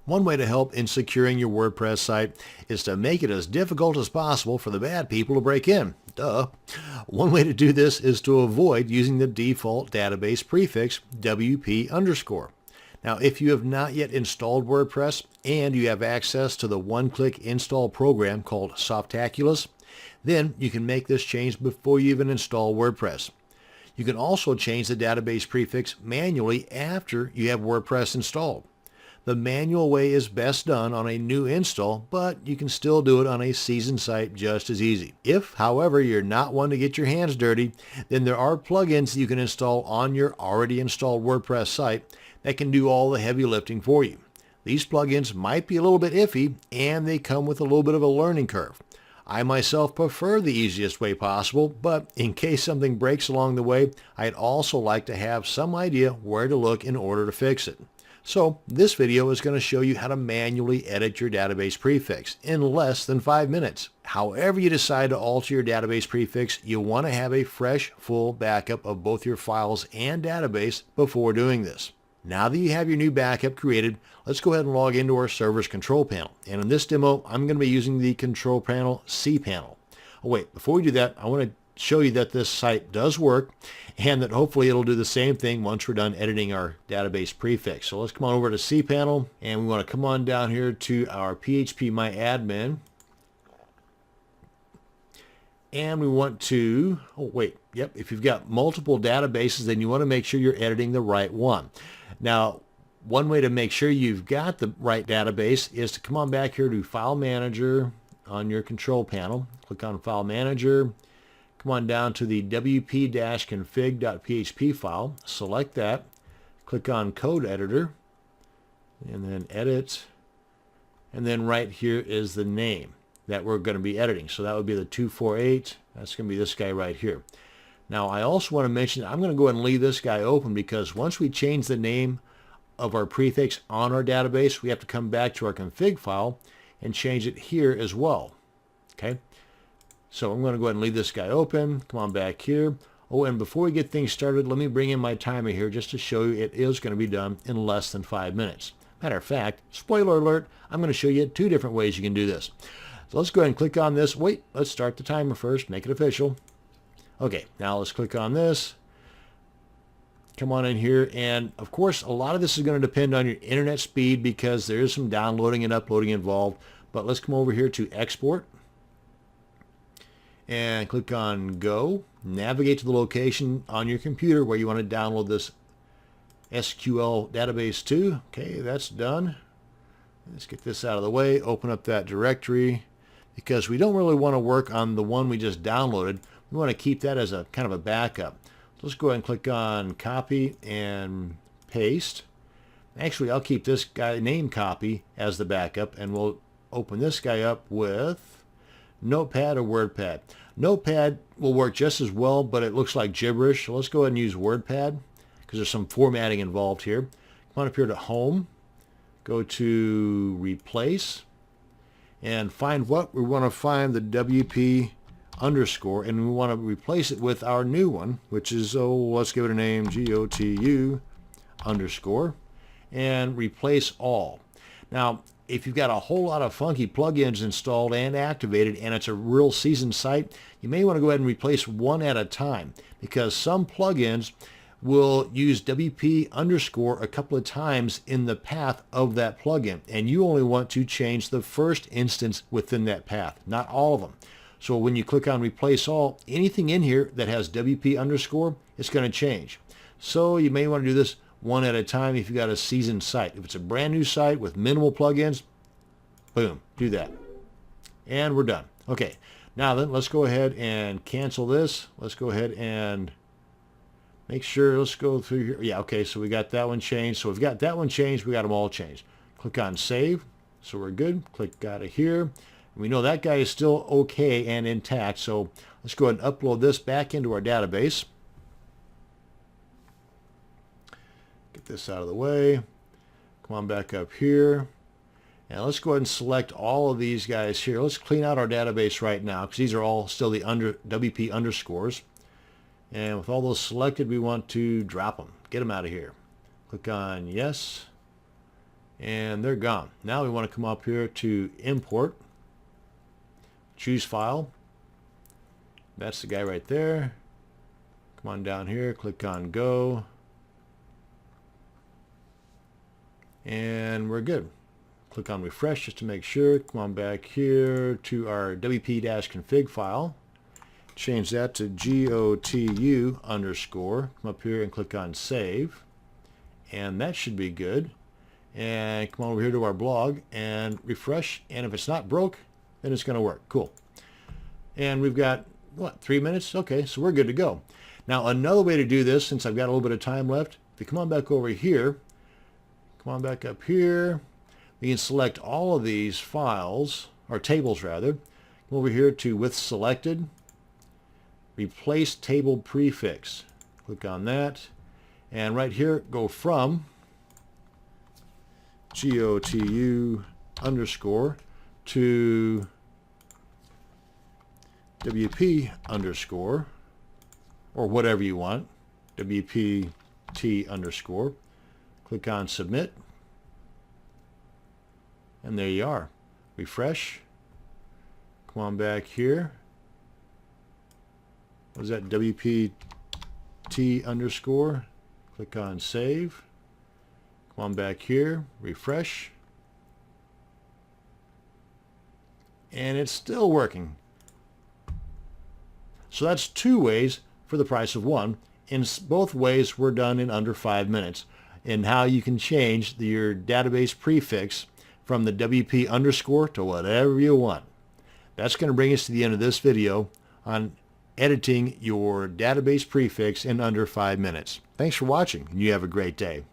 One way to help in securing your WordPress site is to make it as difficult as possible for the bad people to break in. Duh. One way to do this is to avoid using the default database prefix WP_. Now, if you have not yet installed WordPress and you have access to the one-click install program called Softaculous, then you can make this change before you even install WordPress. You can also change the database prefix manually after you have WordPress installed. The manual way is best done on a new install, but you can still do it on a seasoned site just as easy. If, however, you're not one to get your hands dirty, then there are plugins that you can install on your already installed WordPress site that can do all the heavy lifting for you. These plugins might be a little bit iffy, and they come with a little bit of a learning curve. I myself prefer the easiest way possible, but in case something breaks along the way, I'd also like to have some idea where to look in order to fix it. So this video is going to show you how to manually edit your database prefix in less than 5 minutes. However you decide to alter your database prefix, you want to have a fresh, full backup of both your files and database before doing this. Now that you have your new backup created, let's go ahead and log into our server's control panel. And in this demo, I'm going to be using the control panel cPanel. Oh wait, before we do that, I want to show you that this site does work and that hopefully it'll do the same thing once we're done editing our database prefix. So let's come on over to cPanel, and we want to come on down here to our phpMyAdmin, and we want to, if you've got multiple databases, then you want to make sure you're editing the right one. Now, one way to make sure you've got the right database is to come on back here to File Manager on your control panel. Click on File Manager. Come on down to the wp-config.php file. Select that. Click on Code Editor. And then Edit. And then right here is the name that we're going to be editing. So that would be the 248. That's going to be this guy right here. Now, I also want to mention, I'm going to go ahead and leave this guy open because once we change the name of our prefix on our database, we have to come back to our config file and change it here as well. Okay? So I'm going to go ahead and leave this guy open. Come on back here. Oh, and before we get things started, let me bring in my timer here just to show you it is going to be done in less than 5 minutes. Matter of fact, spoiler alert, I'm going to show you 2 different ways you can do this. So let's go ahead and click on this. Wait, let's start the timer first, make it official. Okay, now let's click on this. Come on in here, and of course, a lot of this is going to depend on your internet speed because there is some downloading and uploading involved. But let's come over here to Export. And click on Go. Navigate to the location on your computer where you want to download this SQL database to. Okay, that's done. Let's get this out of the way. Open up that directory because we don't really want to work on the one we just downloaded. We want to keep that as a kind of a backup. So let's go ahead and click on Copy and Paste. Actually, I'll keep this guy name copy as the backup, and we'll open this guy up with Notepad or WordPad. Notepad will work just as well, but it looks like gibberish. So let's go ahead and use WordPad because there's some formatting involved here. Come on up here to Home. Go to Replace. And find what? We want to find the WP_, and we want to replace it with our new one, which is, let's give it a name, GOTU_, and replace all. Now, if you've got a whole lot of funky plugins installed and activated and it's a real seasoned site, you may want to go ahead and replace one at a time because some plugins will use WP_ a couple of times in the path of that plugin, and you only want to change the first instance within that path, not all of them. So when you click on Replace All, anything in here that has WP_, it's going to change. So you may want to do this one at a time if you've got a seasoned site. If it's a brand new site with minimal plugins, boom, do that. And we're done. Okay, now then let's go ahead and cancel this. Let's go ahead and make sure, let's go through here. Yeah, okay, so we got that one changed. So we've got that one changed, we got them all changed. Click on Save, so we're good. Click out of here. We know that guy is still okay and intact, so let's go ahead and upload this back into our database. Get this out of the way. Come on back up here. And let's go ahead and select all of these guys here. Let's clean out our database right now because these are all still the WP_. And with all those selected, we want to drop them. Get them out of here. Click on Yes. and they're gone. Now we want to come up here to import, choose file. That's the guy right there. Come on down here, click on go, and we're good. Click on refresh just to make sure. Come on back here to our wp-config file. Change that to GOTU underscore. Come up here and click on save. And that should be good. And come over here to our blog and refresh. And if it's not broke, then it's going to work. Cool. And we've got, what, 3 minutes? Okay, so we're good to go. Now, another way to do this, since I've got a little bit of time left, if you come on back over here, come on back up here, we can select all of these files, or tables rather. Come over here to with selected, replace table prefix. Click on that. And right here, go from GOTU underscore to WP underscore, or whatever you want, WPT underscore. Click on submit. And there you are. Refresh. Come on back here. What is that? WPT underscore. Click on save. Come on back here. Refresh. And it's still working. So that's 2 ways for the price of 1. In both ways were done in under 5 minutes. And how you can change your database prefix from the WP underscore to whatever you want. That's going to bring us to the end of this video on editing your database prefix in under 5 minutes. Thanks for watching, and you have a great day.